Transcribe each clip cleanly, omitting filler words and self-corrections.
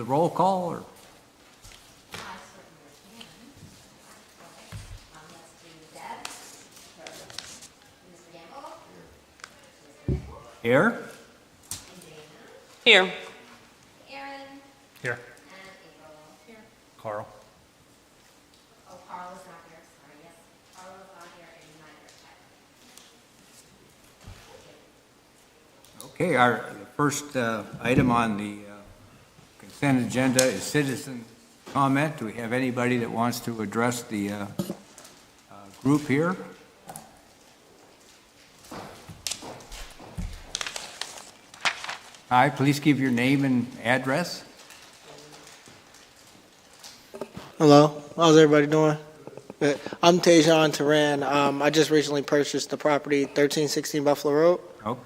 roll call, or? Here? Here. Aaron Here. and April. Here. Carl. Oh, Carl is not here, sorry, yes. Carl is not here and neither is Tyler. Okay, our the first item on the consent agenda is citizen comment. Do we have anybody that wants to address the group here? Hi, please give your name and address. Hello, how's everybody doing? Good. I'm Tejan Turan. I just recently purchased the property, 1316 Buffalo Road. Oh,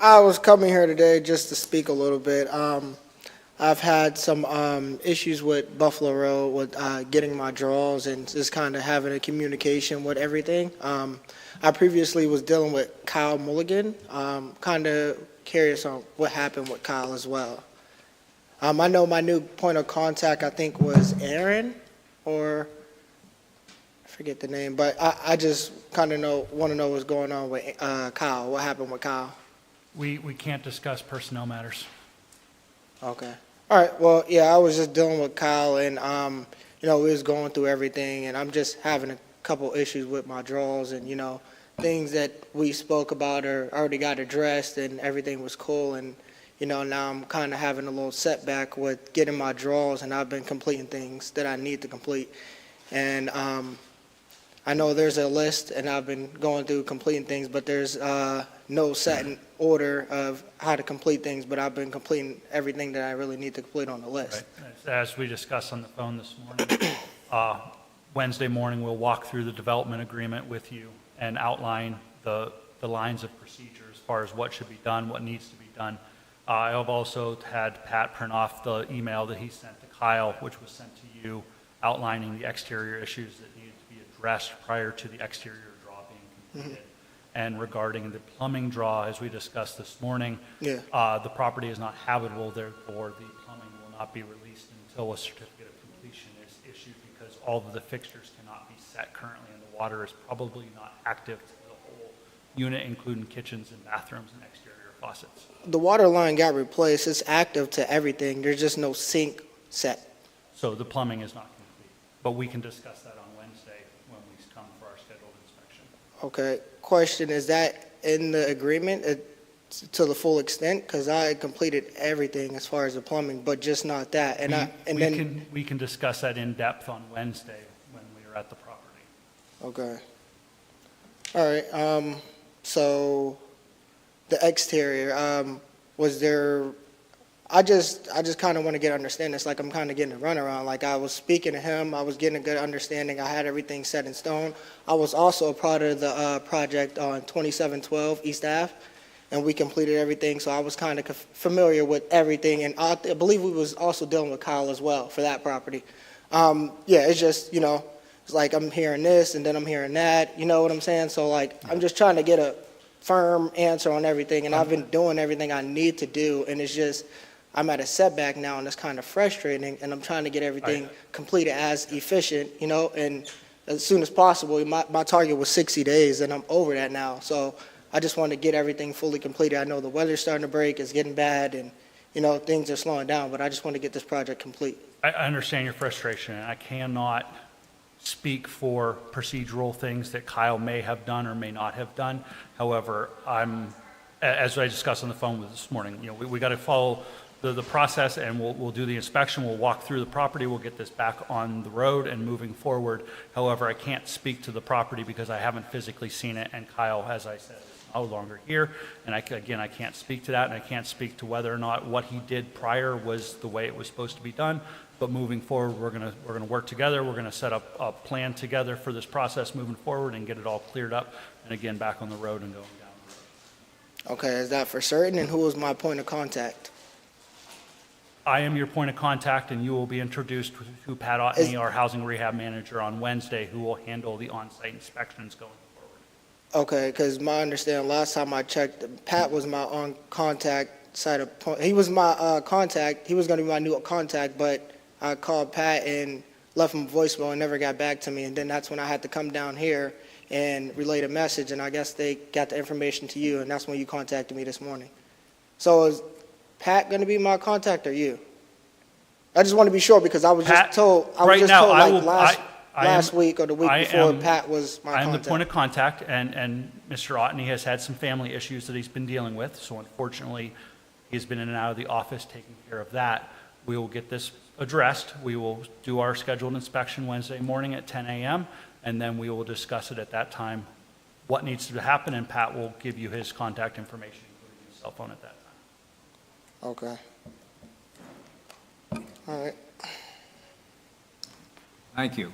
I was coming here today just to speak a little bit. I've had some issues with Buffalo Road with getting my draws and just kind of having a communication with everything. I previously was dealing with Kyle Mulligan. Kind of curious on what happened with Kyle as well. I know my new point of contact, I think, was Aaron, or I forget the name, but I just kind of want to know what's going on with Kyle. What happened with Kyle? We can't discuss personnel matters. Okay. All right. Well, yeah, I was just dealing with Kyle, and we was going through everything, and I'm just having a couple issues with my draws, and things that we spoke about or already got addressed, and everything was cool, and now I'm kind of having a little setback with getting my draws, and I've been completing things that I need to complete, and I know there's a list, and I've been going through completing things, but there's no set in order of how to complete things, but I've been completing everything that I really need to complete on the list. Right. As we discussed on the phone this morning, Wednesday morning, we'll walk through the development agreement with you and outline the lines of procedure as far as what should be done, what needs to be done. I have also had Pat print off the email that he sent to Kyle, which was sent to you, outlining the exterior issues that needed to be addressed prior to the exterior draw being completed. And regarding the plumbing draw, as we discussed this morning, Yeah. the property is not habitable, therefore the plumbing will not be released until a certificate of completion is issued, because all of the fixtures cannot be set currently, and the water is probably not active to the whole unit, including kitchens and bathrooms and exterior faucets. The water line got replaced. It's active to everything. There's just no sink set. So the plumbing is not complete, but we can discuss that on Wednesday when we come for our scheduled inspection. Okay. Question, is that in the agreement to the full extent? Because I completed everything as far as the plumbing, but just not that. And We can discuss that in depth on Wednesday when we are at the property. Okay. All right. So the exterior, was there? I just kind of want to get understanding. It's like I'm kind of getting a runaround. Like, I was speaking to him, I was getting a good understanding. I had everything set in stone. I was also a part of the project on 2712 East Ave, and we completed everything. So I was kind of familiar with everything, and I believe we was also dealing with Kyle as well for that property. Yeah, it's just it's like I'm hearing this and then I'm hearing that. You know what I'm saying? So like I'm just trying to get a firm answer on everything, and I've been doing everything I need to do, and it's just I'm at a setback now, and it's kind of frustrating, and I'm trying to get everything completed as efficient, and as soon as possible. My target was 60 days, and I'm over that now. So I just want to get everything fully completed. I know the weather's starting to break, it's getting bad, and things are slowing down, but I just want to get this project complete. I understand your frustration, and I cannot speak for procedural things that Kyle may have done or may not have done. However, as I discussed on the phone with this morning, we got to follow the process, and we'll do the inspection, we'll walk through the property, we'll get this back on the road and moving forward. However, I can't speak to the property because I haven't physically seen it, and Kyle, as I said, is no longer here, and I can't speak to that, and I can't speak to whether or not what he did prior was the way it was supposed to be done. But moving forward, we're gonna work together, we're gonna set up a plan together for this process moving forward and get it all cleared up, and again, back on the road and going down the road. Okay, is that for certain? And who was my point of contact? I am your point of contact, and you will be introduced to Pat Otney, our housing rehab manager, on Wednesday, who will handle the on-site inspections going forward. Okay, because my understanding, last time I checked, Pat was my on contact he was my contact. He was going to be my new contact, but I called Pat and left him a voicemail and never got back to me. And then that's when I had to come down here and relay a message, and I guess they got the information to you, and that's when you contacted me this morning. So is Pat going to be my contact or you? I just want to be sure because I was Pat, just told, last week or the week before Pat was my I am the contact. point of contact, and Mr. Otney has had some family issues that he's been dealing with, so unfortunately, he's been in and out of the office taking care of that. We will get this addressed. We will do our scheduled inspection Wednesday morning at 10 a.m., and then we will discuss it at that time, what needs to happen, and Pat will give you his contact information, including his cell phone at that time. Okay. All right. Thank you.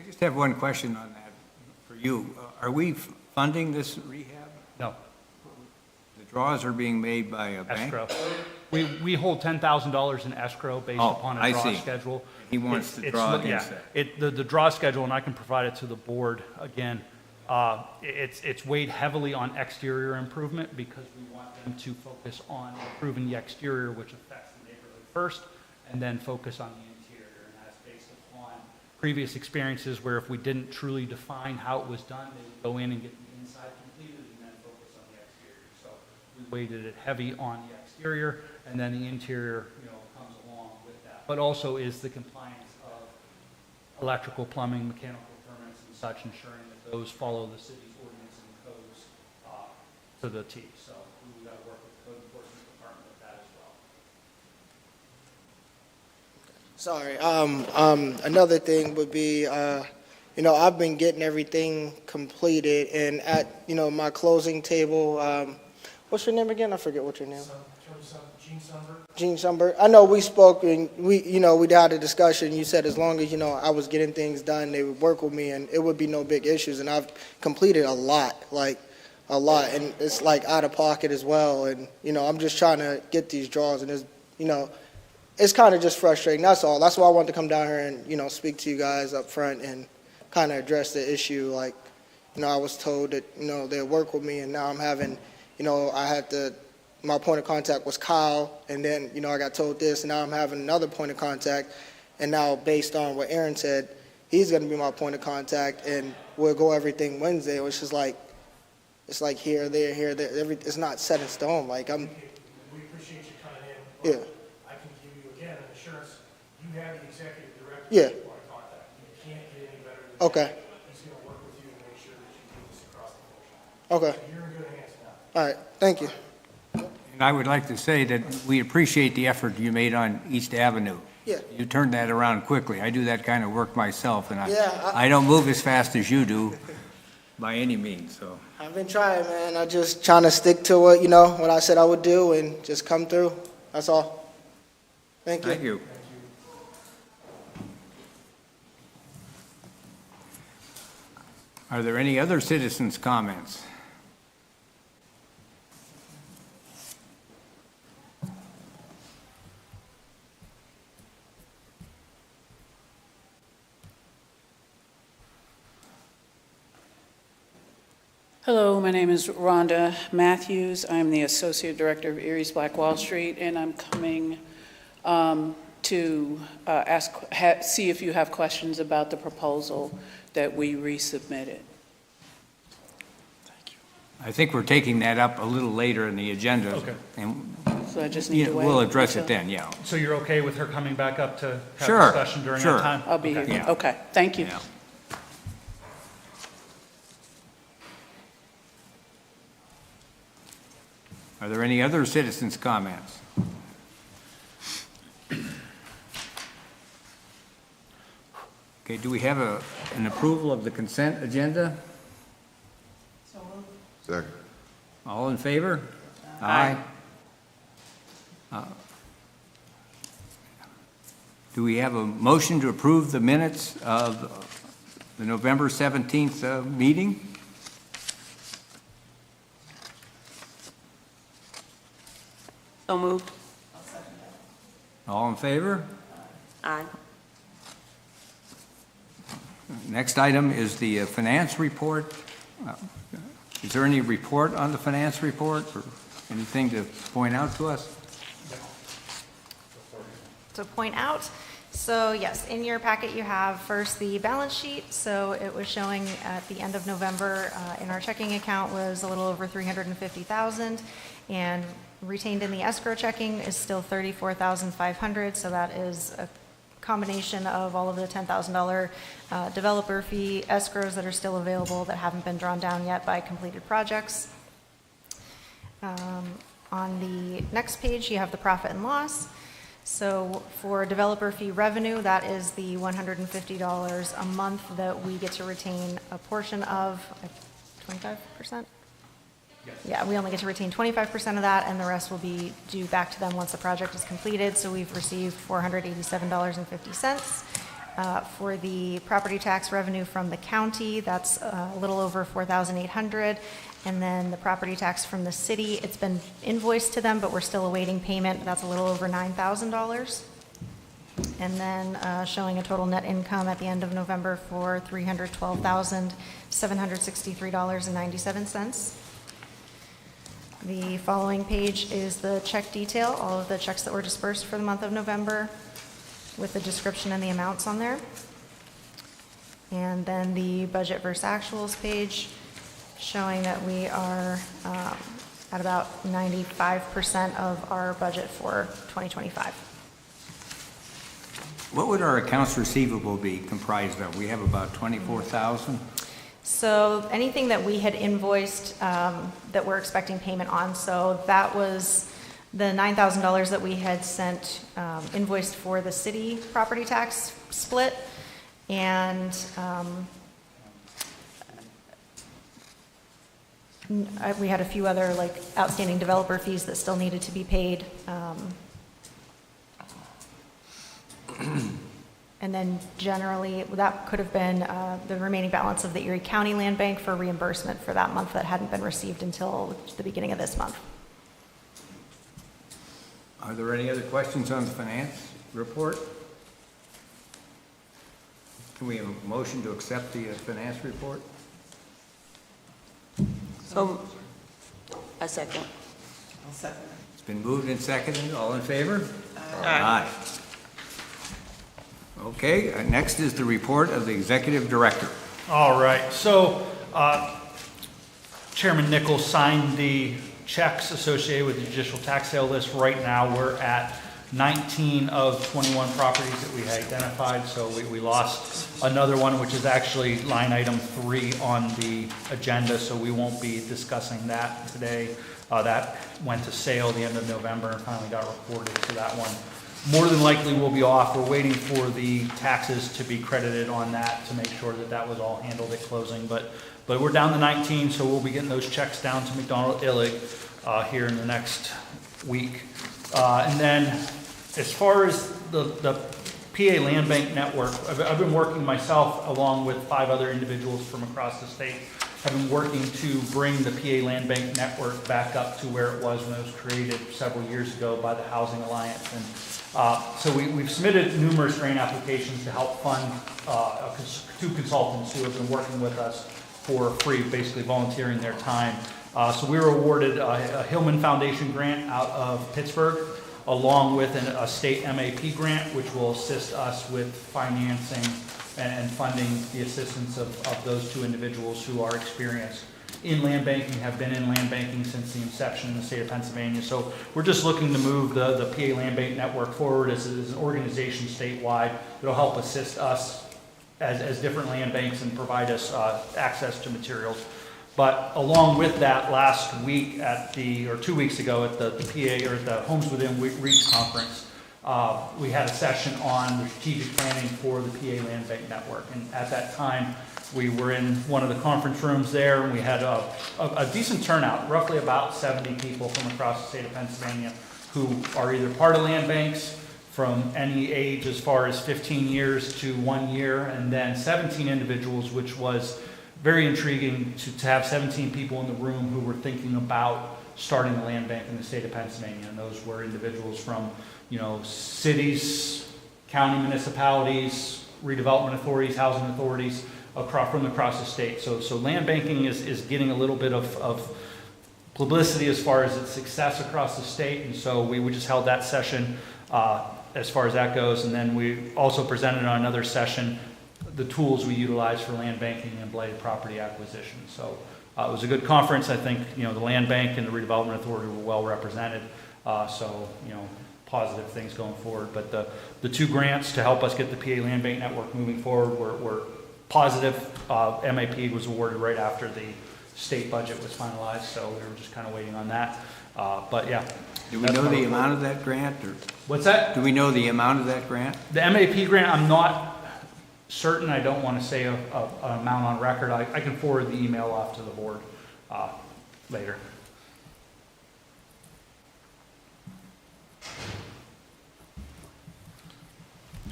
I just have one question on that for you. Are we funding this rehab? No, The draws are being made by a bank? escrow. We hold $10,000 in escrow based Oh, upon I a draw see. schedule. He wants to It's- draw it's- against yeah. that. The draw schedule, and I can provide it to the board again, it's weighed heavily on exterior improvement because we want them to focus on improving the exterior, which affects the neighborhood first, and then focus on the interior. And that's based upon previous experiences where if we didn't truly define how it was done, they would go in and get the inside completed and then focus on the exterior. So we weighted it heavy on the exterior, and then the interior, comes along with that. But also is the compliance of electrical, plumbing, mechanical permits and such, ensuring that those follow the city's ordinance and codes to the T. So we've got to work with the code enforcement department with that as well. Sorry. Another thing would be, I've been getting everything completed, and at, my closing table, what's your name again? I forget what your name is. Gene Sunberg. I know we spoke, and we had a discussion. You said as long as, I was getting things done, they would work with me, and it would be no big issues. And I've completed a lot, and it's like out of pocket as well. And, I'm just trying to get these draws, and it's kind of just frustrating. That's all. That's why I wanted to come down here and, speak to you guys up front and kind of address the issue. Like, I was told that, they'd work with me, and now I'm having, my point of contact was Kyle, and then, I got told this, and now I'm having another point of contact, and now based on what Aaron said, he's going to be my point of contact, and we'll go everything Wednesday, which is like, it's like here, there, it's not set in stone, like, We appreciate you coming in. Yeah. I can give you, again, an assurance, you have the executive director. Yeah. Point of contact. You can't get any better than that. Okay. He's going to work with you to make sure that you do this across the board. Okay, So you're in good hands now. all right, thank you. And I would like to say that we appreciate the effort you made on East Avenue. Yeah. You turned that around quickly. I do that kind of work myself, and Yeah, I don't move as fast as you do by any means, so. I've been trying, man. I'm just trying to stick to what, what I said I would do and just come through. That's all. Thank you. Thank you. Are there any other citizens' comments? Hello, my name is Rhonda Matthews. I'm the Associate Director of Erie's Black Wall Street, and I'm coming to see if you have questions about the proposal that we resubmitted. I think we're taking that up a little later in the agenda. Okay. And So I just need to wait. we'll address it until- then, yeah. So you're okay with her coming back up to have Sure, discussion during sure. that time? I'll be Okay. here. Yeah. Okay, thank you. Yeah. Are there any other citizens' comments? Okay, do we have an approval of the consent agenda? Second. All in favor? Aye. Do we have a motion to approve the minutes of the November 17th meeting? So moved. All in favor? Aye. Next item is the finance report. Is there any report on the finance report? Or- Anything to point out to us? To point out. So yes, in your packet you have first the balance sheet. So it was showing at the end of November in our checking account was a little over 350,000, and retained in the escrow checking is still 34,500. So that is a combination of all of the $10,000 developer fee escrows that are still available that haven't been drawn down yet by completed projects. On the next page, you have the profit and loss. So for developer fee revenue, that is the $150 a month that we get to retain a portion of, 25%? Yeah, we only get to retain 25% of that, and the rest will be due back to them once the project is completed. So we've received $487.50. For the property tax revenue from the county, that's a little over $4,800. And then the property tax from the city, it's been invoiced to them, but we're still awaiting payment. That's a little over $9,000. And then showing a total net income at the end of November for $312,763.97. The following page is the check detail, all of the checks that were dispersed for the month of November, with the description and the amounts on there. And then the budget versus actuals page, showing that we are at about 95% of our budget for 2025. What would our accounts receivable be comprised of? We have about 24,000. So anything that we had invoiced that we're expecting payment on, so that was the $9,000 that we had sent invoiced for the city property tax split, and we had a few other like outstanding developer fees that still needed to be paid. And then generally, that could have been the remaining balance of the Erie County Land Bank for reimbursement for that month that hadn't been received until the beginning of this month. Are there any other questions on the finance report? Can we have a motion to accept the finance report? So, a second. It's been moved and seconded. All in favor? Aye. Okay, next is the report of the executive director. All right, so Chairman Nichols signed the checks associated with the judicial tax sale list. Right now, we're at 19 of 21 properties that we had identified, so we lost another one, which is actually line item 3 on the agenda, so we won't be discussing that today. That went to sale the end of November and finally got reported, so that one more than likely will be off. We're waiting for the taxes to be credited on that to make sure that that was all handled at closing, but we're down to 19, so we'll be getting those checks down to McDonald Illig here in the next week. And then as far as the PA Land Bank Network, I've been working myself along with 5 other individuals from across the state. I've been working to bring the PA Land Bank Network back up to where it was when it was created several years ago by the Housing Alliance. And so we've submitted numerous grant applications to help fund 2 consultants who have been working with us for free, basically volunteering their time. So we were awarded a Hillman Foundation grant out of Pittsburgh, along with a state MAP grant, which will assist us with financing and funding the assistance of those 2 individuals who are experienced in land banking, have been in land banking since the inception in the state of Pennsylvania. So we're just looking to move the PA Land Bank Network forward as an organization statewide. It'll help assist us as different land banks and provide us access to materials. But along with that, last week or 2 weeks ago at the PA, or the Homes Within Reach Conference, we had a session on the strategic planning for the PA Land Bank Network. And at that time, we were in one of the conference rooms there, and we had a decent turnout, roughly about 70 people from across the state of Pennsylvania who are either part of land banks from any age as far as 15 years to 1 year, and then 17 individuals, which was very intriguing to have 17 people in the room who were thinking about starting a land bank in the state of Pennsylvania. And those were individuals from, cities, county municipalities, redevelopment authorities, housing authorities, from across the state. So land banking is getting a little bit of publicity as far as its success across the state, and so we just held that session as far as that goes, and then we also presented on another session the tools we utilize for land banking and blighted property acquisition. So it was a good conference. I think, the land bank and the redevelopment authority were well represented. So, positive things going forward. But the two grants to help us get the PA Land Bank Network moving forward were positive. MAP was awarded right after the state budget was finalized, so we were just kind of waiting on that. But yeah. Do we know the amount of that grant, or What's that? do we know the amount of that grant? The MAP grant, I'm not certain. I don't want to say an amount on record. I can forward the email off to the board later.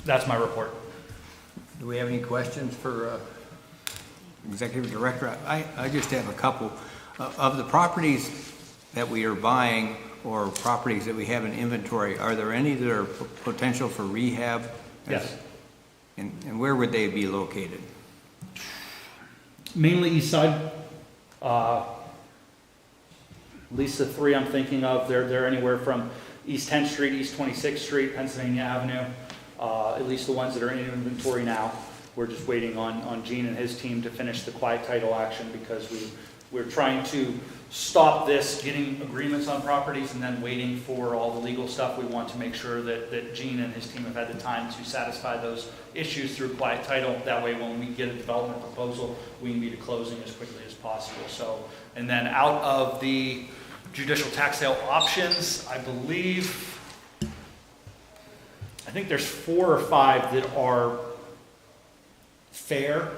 That's my report. Do we have any questions for Executive Director? I just have a couple. Of the properties that we are buying or properties that we have in inventory, are there any that are potential for rehab? Yes. And where would they be located? Mainly east side. At least the three I'm thinking of, they're anywhere from East 10th Street, East 26th Street, Pennsylvania Avenue. At least the ones that are in inventory now. We're just waiting on Gene and his team to finish the quiet title action because we're trying to stop this, getting agreements on properties and then waiting for all the legal stuff. We want to make sure that Gene and his team have had the time to satisfy those issues through quiet title. That way when we get a development proposal, we can be to closing as quickly as possible. So, and then out of the judicial tax sale options, I think there's 4 or 5 that are fair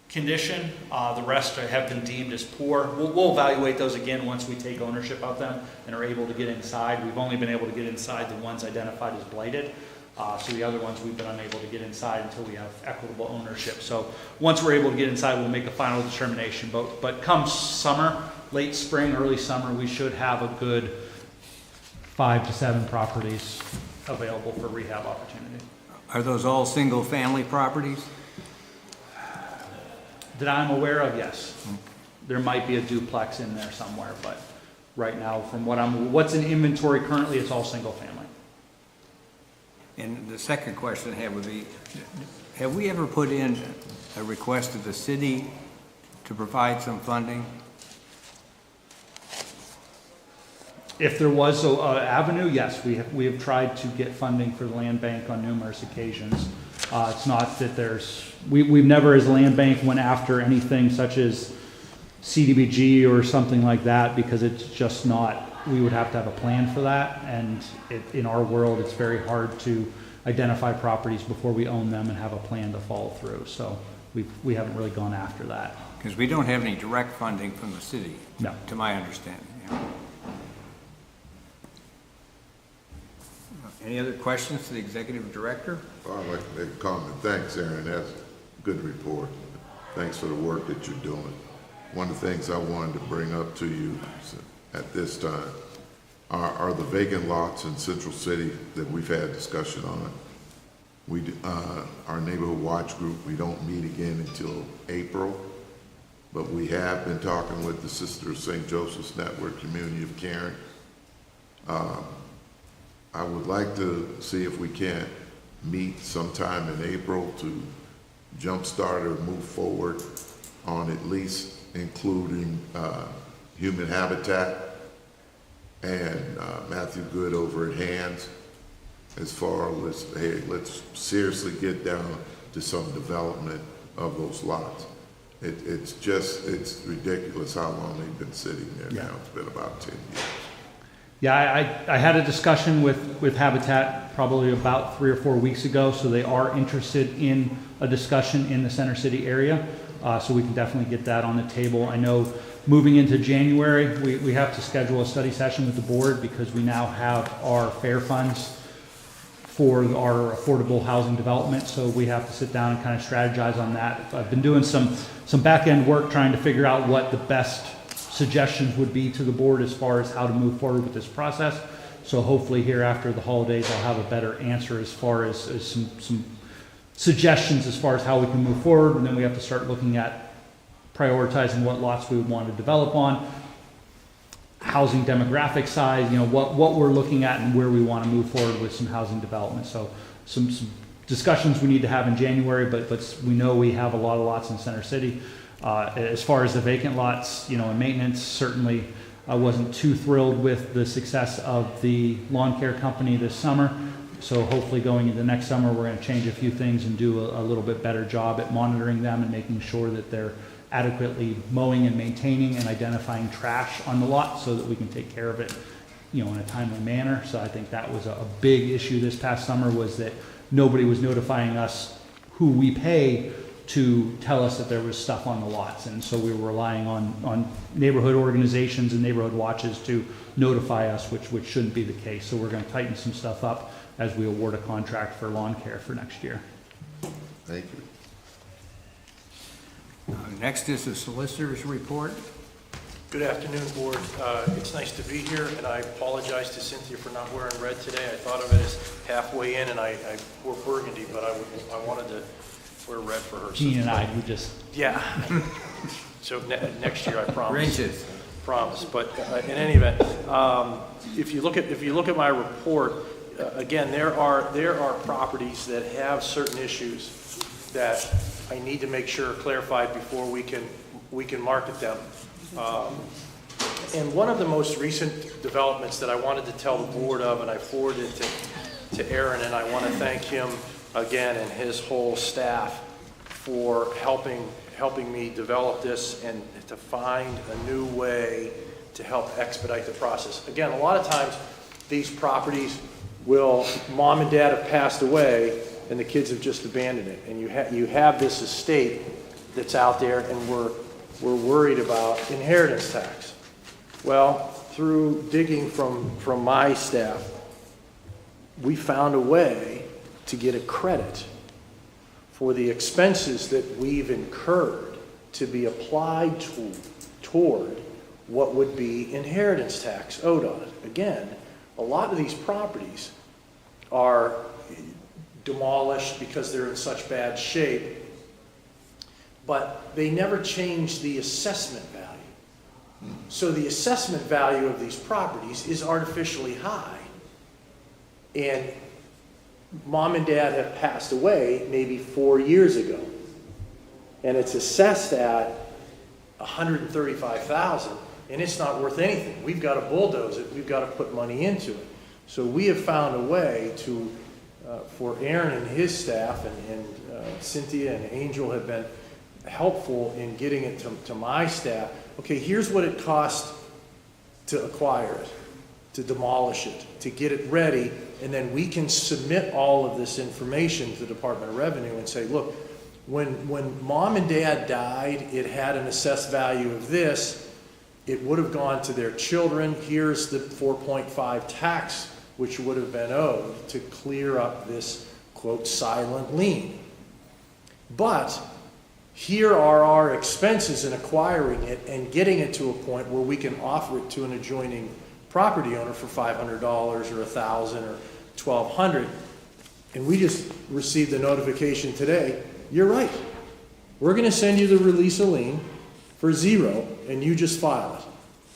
condition. The rest have been deemed as poor. We'll evaluate those again once we take ownership of them and are able to get inside. We've only been able to get inside the ones identified as blighted. So the other ones we've been unable to get inside until we have equitable ownership. So once we're able to get inside, we'll make a final determination. But come summer, late spring, early summer, we should have a good 5 to 7 properties available for rehab opportunity. Are those all single-family properties? That I'm aware of, yes. There might be a duplex in there somewhere, but right now, from what's in inventory currently, it's all single family. And the second question I have would be, have we ever put in a request to the city to provide some funding? If there was an avenue, yes, we have tried to get funding for the land bank on numerous occasions. It's not that we've never as a land bank went after anything such as CDBG or something like that because it's just not, we would have to have a plan for that. And in our world, it's very hard to identify properties before we own them and have a plan to follow through. So we haven't really gone after that. Because we don't have any direct funding from the city, No. to my understanding. Yeah. Any other questions to the Executive Director? Well, I'd like to make a comment. Thanks, Aaron. That's a good report. Thanks for the work that you're doing. One of the things I wanted to bring up to you at this time are the vacant lots in Central City that we've had discussion on. Our neighborhood watch group, we don't meet again until April, but we have been talking with the Sister of St. Joseph's Network Community of Caring. I would like to see if we can't meet sometime in April to jumpstart or move forward on at least including human habitat and Matthew Good over at Hands as far as, hey, let's seriously get down to some development of those lots. It's ridiculous how long they've been sitting there now. It's been about 10 years. Yeah, I had a discussion with Habitat probably about 3 or 4 weeks ago, so they are interested in a discussion in the Center City area, so we can definitely get that on the table. I know moving into January, we have to schedule a study session with the board because we now have our fair funds for our affordable housing development, so we have to sit down and kind of strategize on that. I've been doing some back-end work trying to figure out what the best suggestions would be to the board as far as how to move forward with this process. So hopefully here after the holidays, I'll have a better answer as far as some suggestions as far as how we can move forward. And then we have to start looking at prioritizing what lots we would want to develop on. housing demographic size, what we're looking at and where we want to move forward with some housing development. So some discussions we need to have in January, but we know we have a lot of lots in Center City. As far as the vacant lots, and maintenance, certainly I wasn't too thrilled with the success of the lawn care company this summer. So hopefully going into next summer, we're going to change a few things and do a little bit better job at monitoring them and making sure that they're adequately mowing and maintaining and identifying trash on the lot so that we can take care of it, in a timely manner. So I think that was a big issue this past summer, was that nobody was notifying us who we pay to tell us that there was stuff on the lots. And so we were relying on neighborhood organizations and neighborhood watches to notify us, which shouldn't be the case. So we're going to tighten some stuff up as we award a contract for lawn care for next year. Thank you. Next is the solicitor's report. Good afternoon, Board. It's nice to be here, and I apologize to Cynthia for not wearing red today. I thought of it as halfway in, and I wore burgundy, but I wanted to wear red for her. Gene and I, we just... Yeah. So next year, I promise. Ranges. Promise. But in any event, if you look at my report, again, there are properties that have certain issues that I need to make sure are clarified before we can market them. And one of the most recent developments that I wanted to tell the board of, and I forwarded it to Aaron, and I want to thank him again and his whole staff for helping me develop this and to find a new way to help expedite the process. Again, a lot of times these properties mom and dad have passed away and the kids have just abandoned it, and you have this estate that's out there, and we're worried about inheritance tax. Well, through digging from my staff, we found a way to get a credit for the expenses that we've incurred to be applied toward what would be inheritance tax owed on it. Again, a lot of these properties are demolished because they're in such bad shape, but they never change the assessment value. So the assessment value of these properties is artificially high. And mom and dad have passed away maybe 4 years ago, and it's assessed at $135,000, and it's not worth anything. We've got to bulldoze it. We've got to put money into it. So we have found a way to, for Aaron and his staff, and Cynthia and Angel have been helpful in getting it to my staff. Okay, here's what it costs to acquire it, to demolish it, to get it ready, and then we can submit all of this information to the Department of Revenue and say, look, when mom and dad died, it had an assessed value of this. It would have gone to their children. Here's the 4.5 tax which would have been owed to clear up this, quote, silent lien. But here are our expenses in acquiring it and getting it to a point where we can offer it to an adjoining property owner for $500 or $1,000 or $1,200. And we just received a notification today, you're right. We're going to send you the release of lien for $0, and you just file it.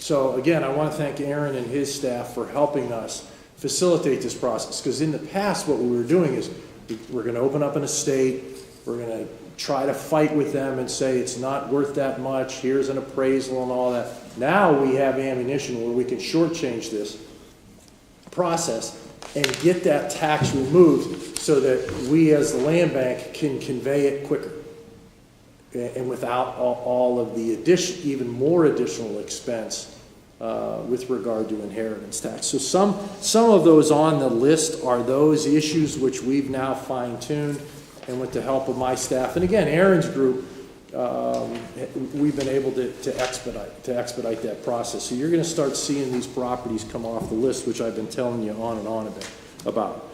So again, I want to thank Aaron and his staff for helping us facilitate this process, because in the past what we were doing is we're going to open up an estate, we're going to try to fight with them and say it's not worth that much, here's an appraisal and all that. Now we have ammunition where we can shortchange this process and get that tax removed so that we as the land bank can convey it quicker and without all of the even more additional expense with regard to inheritance tax. So some of those on the list are those issues which we've now fine-tuned, and with the help of my staff, and again, Aaron's group, we've been able to expedite that process. So you're going to start seeing these properties come off the list, which I've been telling you on and on about.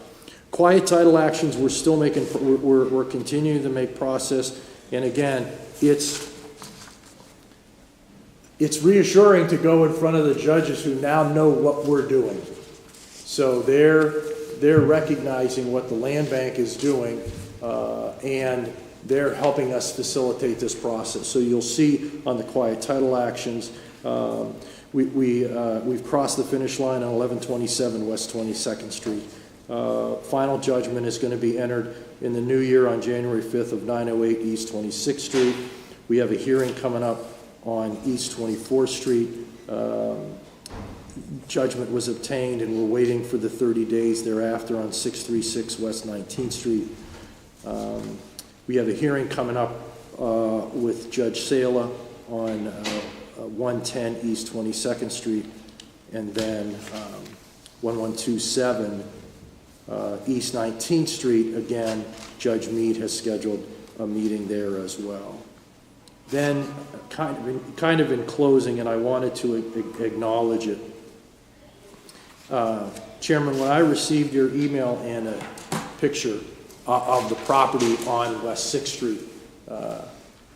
Quiet title actions, we're still making, we're continuing to make process, and again, it's reassuring to go in front of the judges who now know what we're doing. So they're recognizing what the land bank is doing, and they're helping us facilitate this process. So you'll see on the quiet title actions, We've crossed the finish line on 1127 West 22nd Street. Final judgment is going to be entered in the new year on January 5th of 908 East 26th Street. We have a hearing coming up on East 24th Street. Judgment was obtained, and we're waiting for the 30 days thereafter on 636 West 19th Street. We have a hearing coming up with Judge Sala on 110 East 22nd Street, and then 1127 East 19th Street. Again, Judge Mead has scheduled a meeting there as well. Then, kind of in closing, and I wanted to acknowledge it, Chairman, when I received your email and a picture of the property on West 6th Street,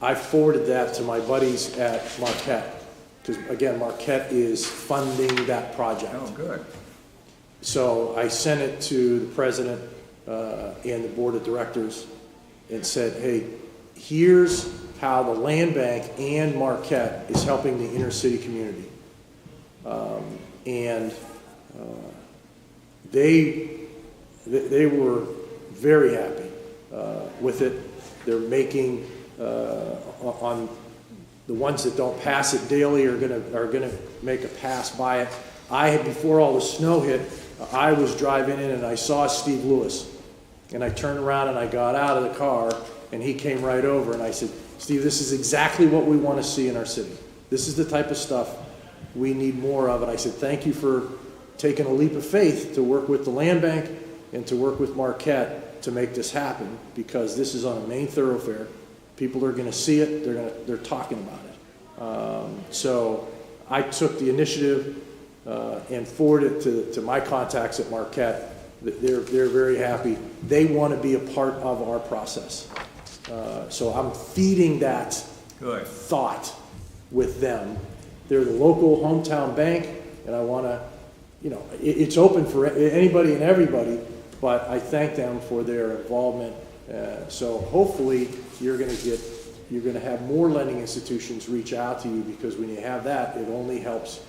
I forwarded that to my buddies at Marquette, because again, Marquette is funding that project. Oh, good. So I sent it to the president and the board of directors and said, hey, here's how the land bank and Marquette is helping the inner city community. They were very happy with it. They're making on the ones that don't pass it daily are gonna make a pass by it. I had, before all the snow hit, I was driving in and I saw Steve Lewis, and I turned around and I got out of the car and he came right over and I said, Steve, this is exactly what we want to see in our city. This is the type of stuff we need more of. And I said, thank you for taking a leap of faith to work with the land bank and to work with Marquette to make this happen, because this is on a main thoroughfare. People are going to see it. They're talking about it. So I took the initiative and forwarded it to my contacts at Marquette. They're very happy. They want to be a part of our process. So I'm feeding that Good. thought with them. They're the local hometown bank, and I want to, it's open for anybody and everybody, but I thank them for their involvement. So hopefully you're going to have more lending institutions reach out to you, because when you have that, it only helps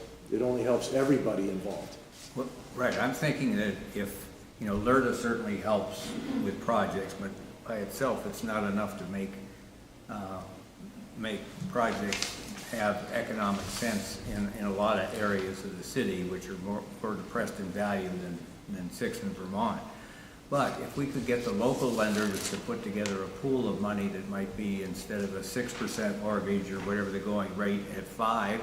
everybody involved. Well, right, I'm thinking that if, LERTA certainly helps with projects, but by itself, it's not enough to make projects have economic sense in a lot of areas of the city, which are more depressed in value than 6 in Vermont. But if we could get the local lenders to put together a pool of money that might be, instead of a 6% mortgage or whatever the going rate, at 5%,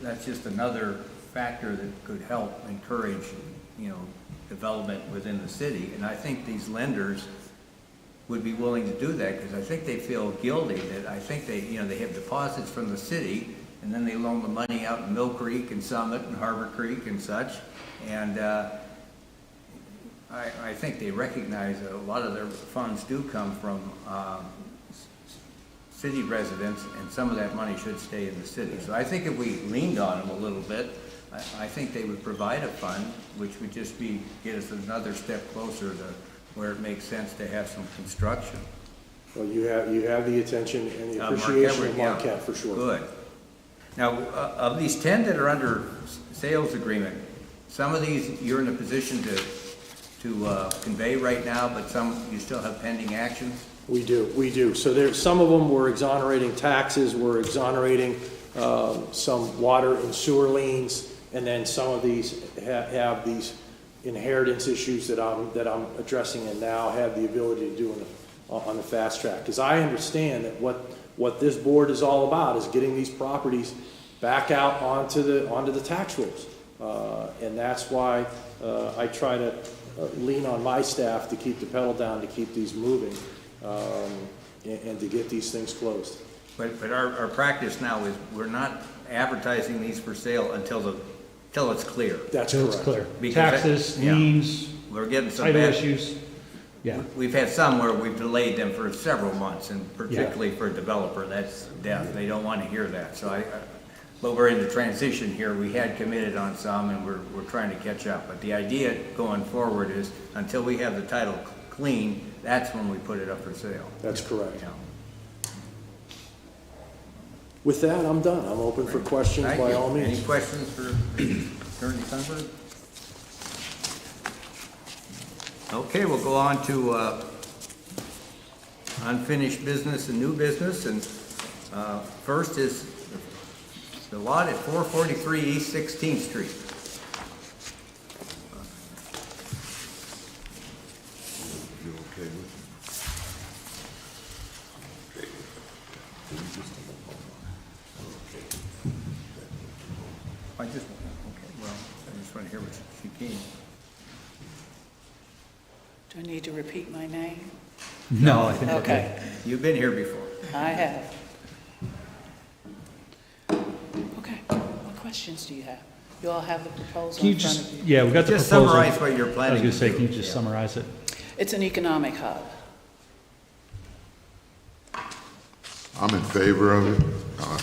that's just another factor that could help encourage, development within the city. And I think these lenders would be willing to do that, because I think they feel guilty that I think they have deposits from the city, and then they loan the money out in Mill Creek and Summit and Harbor Creek and such. And I think they recognize that a lot of their funds do come from city residents, and some of that money should stay in the city. So I think if we leaned on them a little bit, I think they would provide a fund, which would just get us another step closer to where it makes sense to have some construction. Well, you have the attention and the appreciation of Marquette, for sure. Good. Now, of these 10 that are under sales agreement, some of these you're in a position to convey right now, but some you still have pending actions? We do. So some of them we're exonerating taxes, we're exonerating some water and sewer liens, and then some of these have these inheritance issues that I'm addressing, and now have the ability to do on the fast track. Because I understand that what this board is all about is getting these properties back out onto the tax rolls, and that's why I try to lean on my staff to keep the pedal down, to keep these moving, and to get these things closed. But our practice now is we're not advertising these for sale until it's clear. That's Till correct. it's clear. Because Taxes, liens, We're getting some title bad issues. Yeah. We've had some where we've delayed them for several months, and particularly for a developer, that's death. They don't want to hear that. So but we're in the transition here. We had committed on some, and we're trying to catch up. But the idea going forward is, until we have the title clean, that's when we put it up for sale. That's correct. Yeah. With that, I'm done. I'm open for questions Thank by you. all means. Any questions for Attorney Sunberg? Okay, we'll go on to unfinished business and new business, and first is the lot at 443 East 16th Street. You okay with it? I just, okay, well, I just want to hear what she came. Do I need to repeat my name? No, I think. Okay, You've been here before. I have. Okay, what questions do you have? You all have the proposal Can you in front just, of you? yeah, we got the Just proposal. summarize what you're I was planning gonna to say, do. can you just Yeah. summarize it? It's an economic hub. I'm in favor of it. I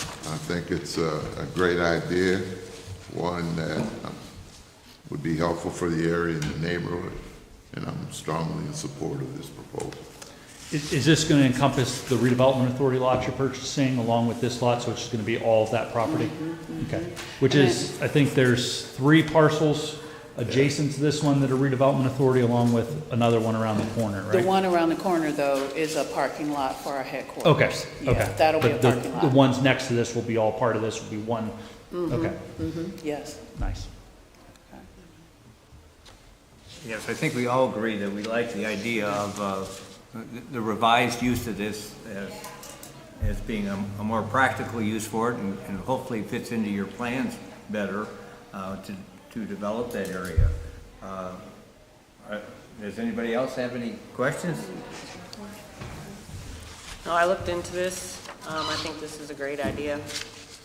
think it's a great idea, one that would be helpful for the area and the neighborhood, and I'm strongly in support of this proposal. Is this going to encompass the redevelopment authority lots you're purchasing along with this lot, so it's just going to be all of that property? Okay, which is, I think there's 3 parcels adjacent to this one that are redevelopment authority, along with another one around the corner, The right? one around the corner, though, is a parking lot for our headquarters. Okay, Yeah, okay. that'll be a But the- parking lot. The ones next to this will be all part of this, will be one, okay, Yes. nice. Yes, I think we all agree that we like the idea of the revised use of this as being a more practical use for it, and hopefully fits into your plans better to develop that area. Does anybody else have any questions? No, I looked into this. I think this is a great idea,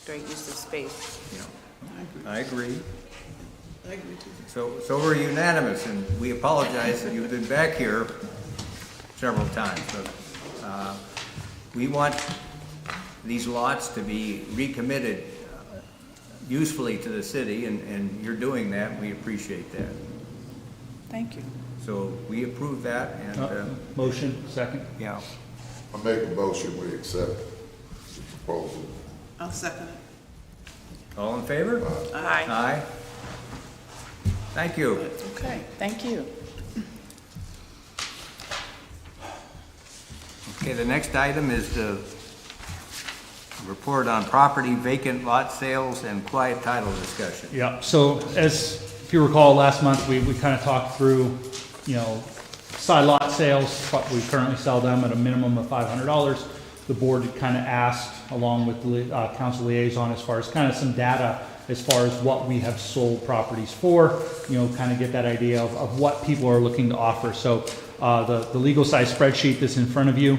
great use of space. I agree. So we're unanimous, and we apologize that you've been back here several times, but we want these lots to be recommitted usefully to the city, and you're doing that, we appreciate that. Thank you. So we approve that, and, Motion, second? yeah. I make a motion, we accept the proposal. I'll second it. All in favor? Aye. Aye. Thank you. Okay, thank you. Okay, the next item is the report on property vacant lot sales and quiet title discussion. Yeah, so if you recall, last month, we kind of talked through, side lot sales, but we currently sell them at a minimum of $500. The board kind of asked, along with the council liaison, as far as kind of some data as far as what we have sold properties for, kind of get that idea of what people are looking to offer. So the legal size spreadsheet that's in front of you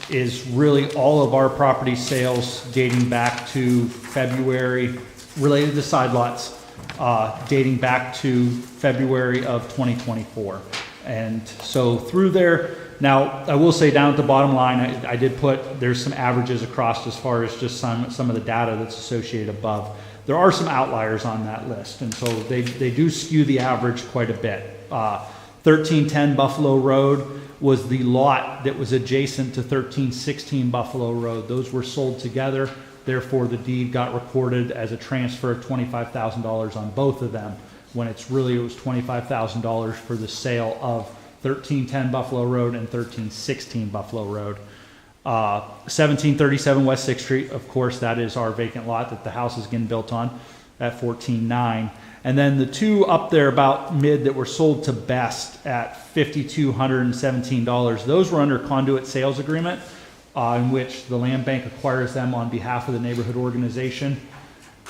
is really all of our property sales dating back to February, related to side lots, dating back to February of 2024. And so through there, now I will say down at the bottom line, I did put, there's some averages across as far as just some of the data that's associated above. There are some outliers on that list, and so they do skew the average quite a bit. 1310 Buffalo Road was the lot that was adjacent to 1316 Buffalo Road. Those were sold together, therefore the deed got recorded as a transfer of $25,000 on both of them, when it was $25,000 for the sale of 1310 Buffalo Road and 1316 Buffalo Road. 1737 West 6th Street, of course, that is our vacant lot that the house is getting built on at 14.9. And then the two up there about mid that were sold to Best at $5,217, those were under conduit sales agreement, in which the land bank acquires them on behalf of the neighborhood organization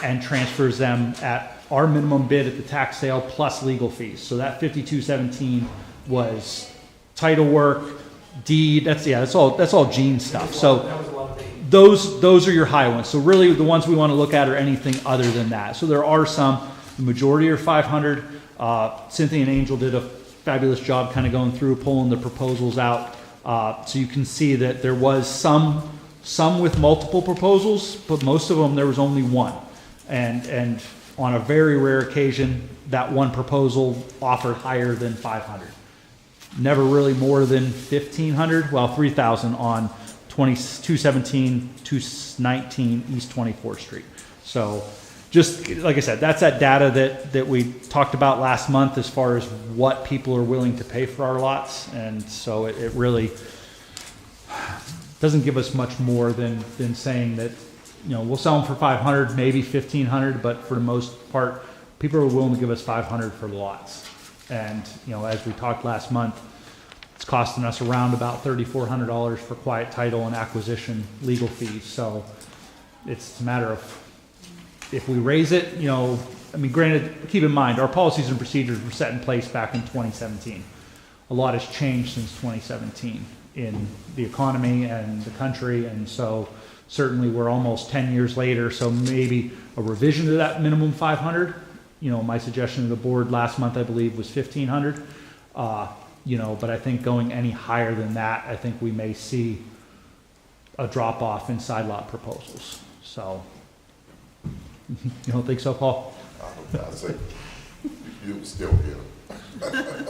and transfers them at our minimum bid at the tax sale plus legal fees. So that $5,217 was title work, deed, that's all Gene stuff. So those are your high ones. So really the ones we want to look at are anything other than that. So there are some, the majority are 500. Cynthia and Angel did a fabulous job kind of going through, pulling the proposals out. So you can see that there was some with multiple proposals, but most of them there was only one. And on a very rare occasion, that one proposal offered higher than 500. Never really more than 1,500, well, 3,000 on 217, 219 East 24th Street. So just, like I said, that's that data that we talked about last month as far as what people are willing to pay for our lots. And so it really doesn't give us much more than saying that, you know, we'll sell them for 500, maybe 1,500, but for the most part, people are willing to give us 500 for the lots. And, you know, as we talked last month, it's costing us around about $3,400 for quiet title and acquisition legal fees. So it's a matter of, if we raise it, you know, I mean, granted, keep in mind, our policies and procedures were set in place back in 2017. A lot has changed since 2017 in the economy and the country, and so certainly we're almost 10 years later, so maybe a revision to that minimum 500. You know, my suggestion to the board last month, I believe, was 1,500. You know, but I think going any higher than that, I think we may see a drop off in side lot proposals. So, you don't think so, Paul? I say, you still get them.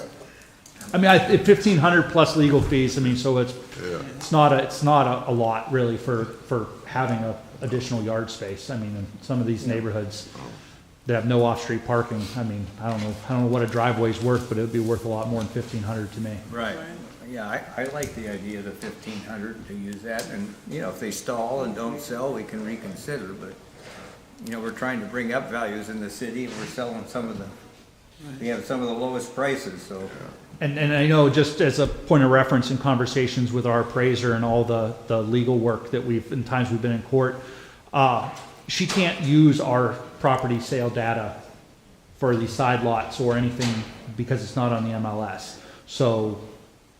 I mean, 1,500 plus legal fees. I mean, so it's not a lot really for having a additional yard space. I mean, in some of these neighborhoods that have no off-street parking, I mean, I don't know what a driveway's worth, but it would be worth a lot more than 1,500 to me. Right. Yeah, I like the idea of the 1,500 to use that, and, you know, if they stall and don't sell, we can reconsider, but, you know, we're trying to bring up values in the city, and we're selling we have some of the lowest prices, so. And I know, just as a point of reference in conversations with our appraiser and all the legal work that in times we've been in court, she can't use our property sale data for the side lots or anything because it's not on the MLS. So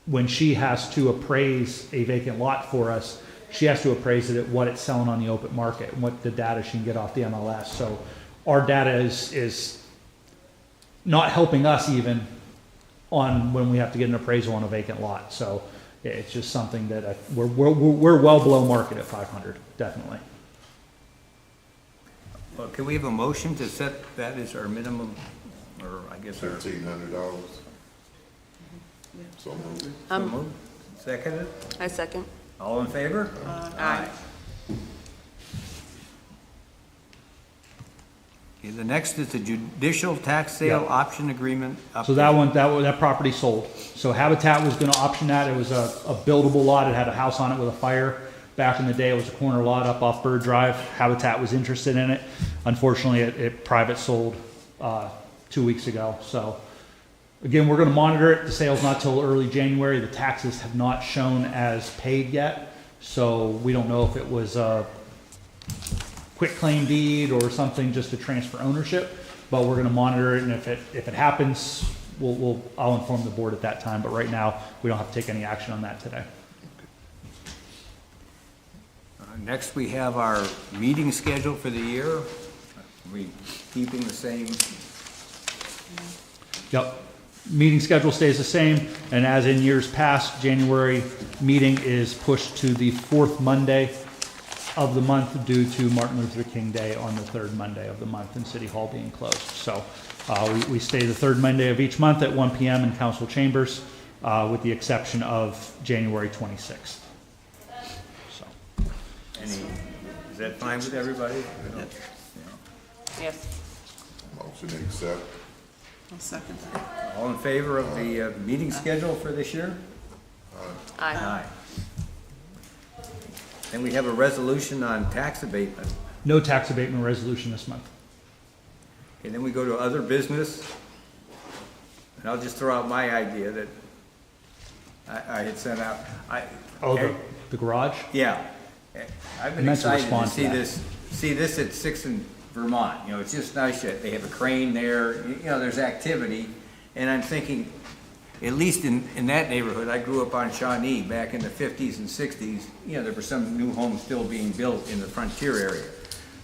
when she has to appraise a vacant lot for us, she has to appraise it at what it's selling on the open market and what the data she can get off the MLS. So our data is not helping us even on when we have to get an appraisal on a vacant lot. So yeah, it's just something that we're well below market at 500, definitely. Well, can we have a motion to set that as our minimum, or I guess our... $1,500. So moved. So moved. Seconded? I second. All in favor? Aye. Okay, the next is the judicial tax sale Yeah. option agreement. So that property sold. So Habitat was gonna option that. It was a buildable lot. It had a house on it with a fire. Back in the day, it was a corner lot up off Bird Drive. Habitat was interested in it. Unfortunately, it private sold 2 weeks ago. So again, we're gonna monitor it. The sale's not till early January. The taxes have not shown as paid yet. So we don't know if it was a quick claim deed or something just to transfer ownership, but we're gonna monitor it, and if it happens, I'll inform the board at that time, but right now, we don't have to take any action on that today. Next, we have our meeting schedule for the year. Are we keeping the same? Yep. Meeting schedule stays the same, and as in years past, January meeting is pushed to the fourth Monday of the month due to Martin Luther King Day on the third Monday of the month and City Hall being closed. So we stay the third Monday of each month at 1 p.m. in council chambers, with the exception of January 26th. So. Is that fine with everybody? Yes. Motion to accept. I'll second that. All in favor of the meeting schedule for this year? Aye. Then we have a resolution on tax abatement. No tax abatement resolution this month. And then we go to other business. And I'll just throw out my idea that I had sent out. The garage? Yeah. I've been meant to excited to respond to see that. see this at 6th and Vermont. You know, it's just nice that they have a crane there. You know, there's activity. And I'm thinking, at least in that neighborhood, I grew up on Shawnee back in the 50s and 60s. You know, there were some new homes still being built in the frontier area.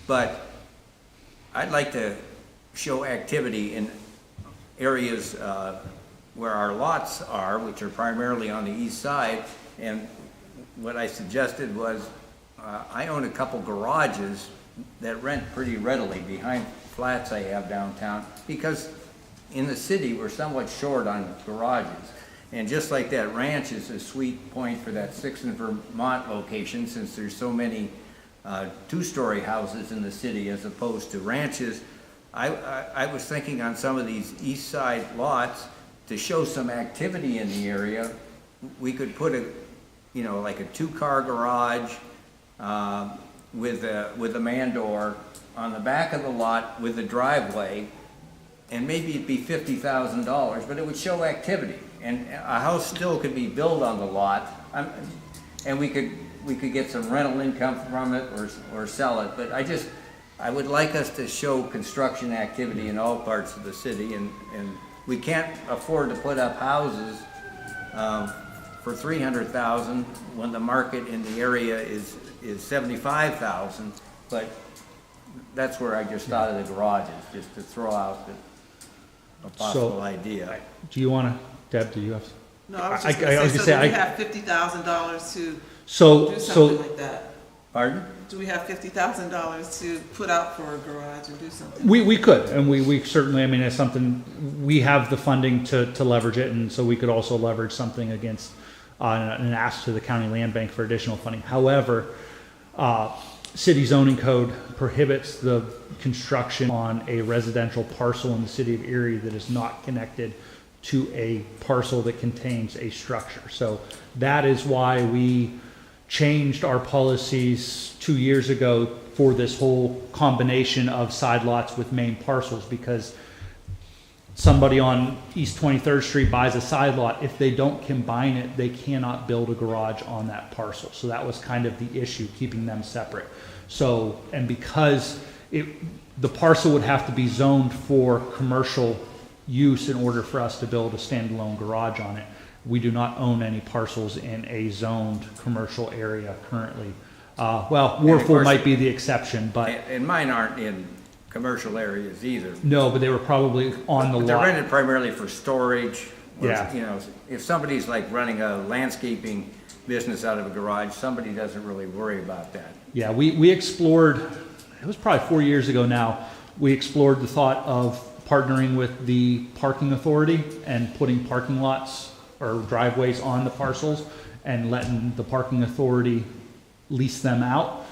But I'd like to show activity in areas where our lots are, which are primarily on the east side. And what I suggested was, I own a couple garages that rent pretty readily behind flats I have downtown, because in the city, we're somewhat short on garages. And just like that ranch is a sweet point for that 6 in Vermont location, since there's so many two-story houses in the city as opposed to ranches, I was thinking on some of these east side lots, to show some activity in the area, we could put like a 2-car garage with a man door on the back of the lot with a driveway, and maybe it'd be $50,000, but it would show activity. And a house still could be built on the lot, and we could get some rental income from it or sell it. But I would like us to show construction activity in all parts of the city, and we can't afford to put up houses for $300,000 when the market in the area is $75,000. But that's where I just thought of the garages, just to throw out a possible idea. Do you want to, Deb, do you have? No, I was just gonna say, so do we have $50,000 to do something like that? Pardon? Do we have $50,000 to put out for a garage or do something? We could, and we certainly, I mean, it's something, we have the funding to leverage it, and so we could also leverage something against an ask to the county land bank for additional funding. However, city zoning code prohibits the construction on a residential parcel in the city of Erie that is not connected to a parcel that contains a structure. So that is why we changed our policies 2 years ago for this whole combination of side lots with main parcels, because somebody on East 23rd Street buys a side lot. If they don't combine it, they cannot build a garage on that parcel. So that was kind of the issue, keeping them separate. So, and because the parcel would have to be zoned for commercial use in order for us to build a standalone garage on it. We do not own any parcels in a zoned commercial area currently. Well, Warfel might be the exception, but. And mine aren't in commercial areas either. No, but they were probably on the lot. They're rented primarily for storage. Or, Yeah. If somebody's like running a landscaping business out of a garage, somebody doesn't really worry about that. Yeah, we explored, it was probably 4 years ago now, we explored the thought of partnering with the parking authority and putting parking lots or driveways on the parcels and letting the parking authority lease them out.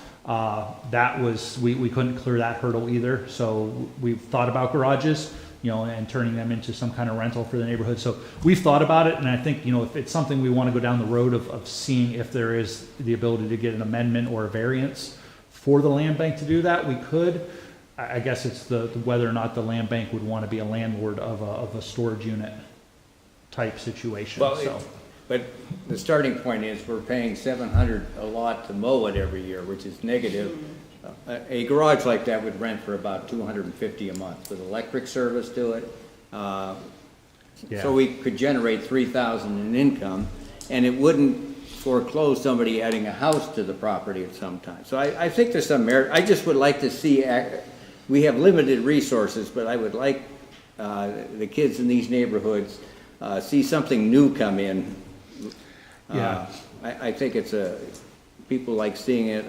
That was, we couldn't clear that hurdle either. So we've thought about garages, and turning them into some kind of rental for the neighborhood. So we've thought about it, and I think, if it's something we want to go down the road of seeing if there is the ability to get an amendment or a variance for the land bank to do that, we could. I guess it's the whether or not the land bank would want to be a landlord of a storage unit type situation. Well, but the starting point is we're paying $700 a lot to mow it every year, which is negative. A garage like that would rent for about $250 a month with electric service to it. So we could generate $3,000 in income, and it wouldn't foreclose somebody adding a house to the property at some time. So I think there's some merit. I just would like to see, we have limited resources, but I would like the kids in these neighborhoods see something new come in. I think people like seeing it.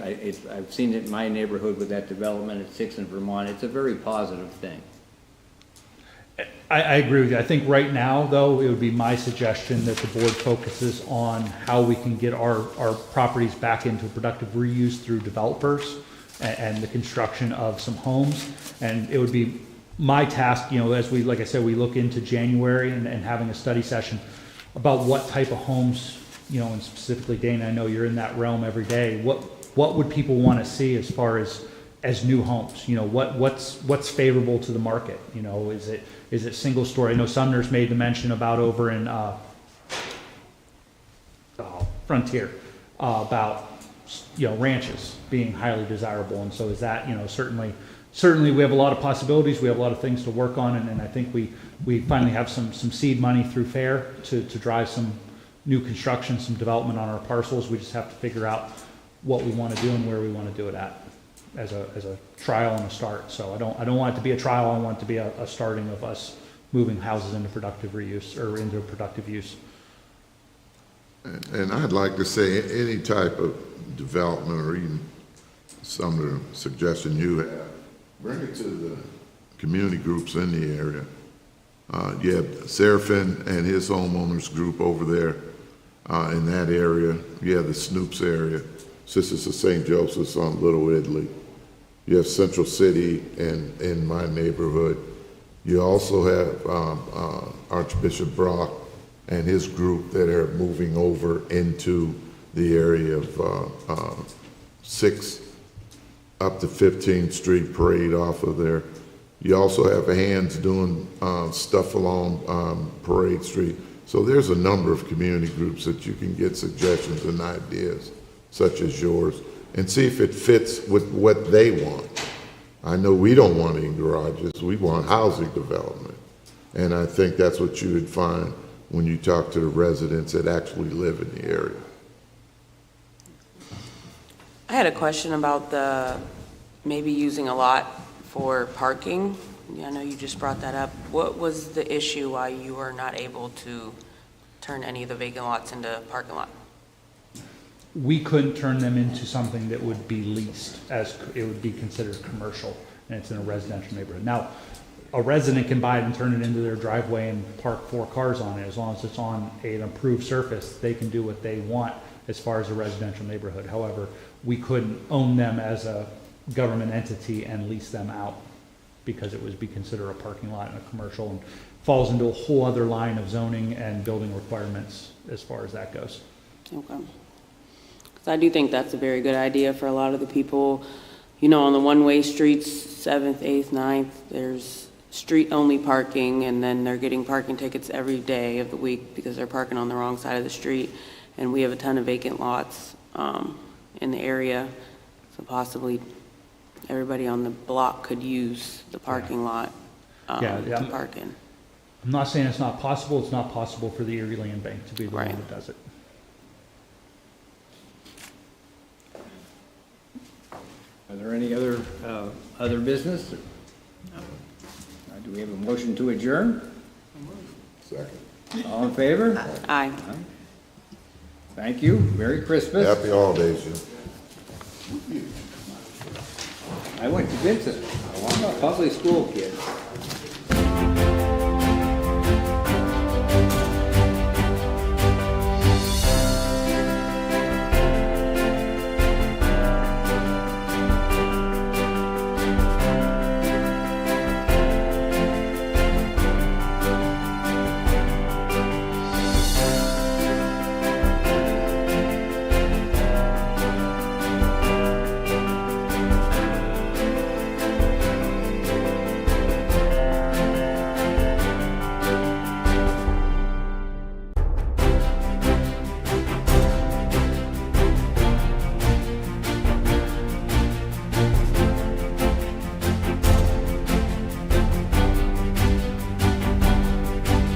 I've seen it in my neighborhood with that development at 6 in Vermont. It's a very positive thing. I agree with you. I think right now, though, it would be my suggestion that the board focuses on how we can get our properties back into productive reuse through developers and the construction of some homes. And it would be my task, as we, like I said, we look into January and having a study session about what type of homes, and specifically, Dana, I know you're in that realm every day. What would people want to see as far as new homes? What's favorable to the market? Is it single story? I know Sumner's made the mention about over in Frontier about ranches being highly desirable, and so is that certainly we have a lot of possibilities. We have a lot of things to work on, and I think we finally have some seed money through FAIR to drive some new construction, some development on our parcels. We just have to figure out what we want to do and where we want to do it at as a trial and a start. So I don't want it to be a trial. I want it to be a starting of us moving houses into productive reuse or into productive use. And I'd like to say any type of development or even some of the suggestion you have, bring it to the community groups in the area You have Seraphin and his homeowners group over there in that area. You have the Snoops area, Sisters of St. Joseph's on Little Italy. You have Central City in my neighborhood. You also have Archbishop Brock and his group that are moving over into the area of 6th up to 15th Street Parade off of there. You also have Hands doing stuff along Parade Street. So there's a number of community groups that you can get suggestions and ideas, such as yours, and see if it fits with what they want. I know we don't want any garages, we want housing development. And I think that's what you would find when you talk to the residents that actually live in the area. I had a question about maybe using a lot for parking. Yeah, I know you just brought that up. What was the issue why you were not able to turn any of the vacant lots into parking lot? We couldn't turn them into something that would be leased, as it would be considered commercial, and it's in a residential neighborhood. Now, a resident can buy it and turn it into their driveway and park 4 cars on it. As long as it's on an approved surface, they can do what they want as far as a residential neighborhood. However, we couldn't own them as a government entity and lease them out because it would be considered a parking lot and a commercial, and falls into a whole other line of zoning and building requirements as far as that goes. Okay. 'Cause I do think that's a very good idea for a lot of the people, you know, on the one-way streets, 7th, 8th, 9th, there's street-only parking, and then they're getting parking tickets every day of the week because they're parking on the wrong side of the street. And we have a ton of vacant lots in the area, so possibly everybody on the block could use the parking lot to park in. I'm not saying it's not possible. It's not possible for the Erie Land Bank to be the one that does it. Are there any other business? Do we have a motion to adjourn? Second. All in favor? Aye. Thank you. Merry Christmas. Happy holidays, you. I went to Vincent. I'm a public school kid.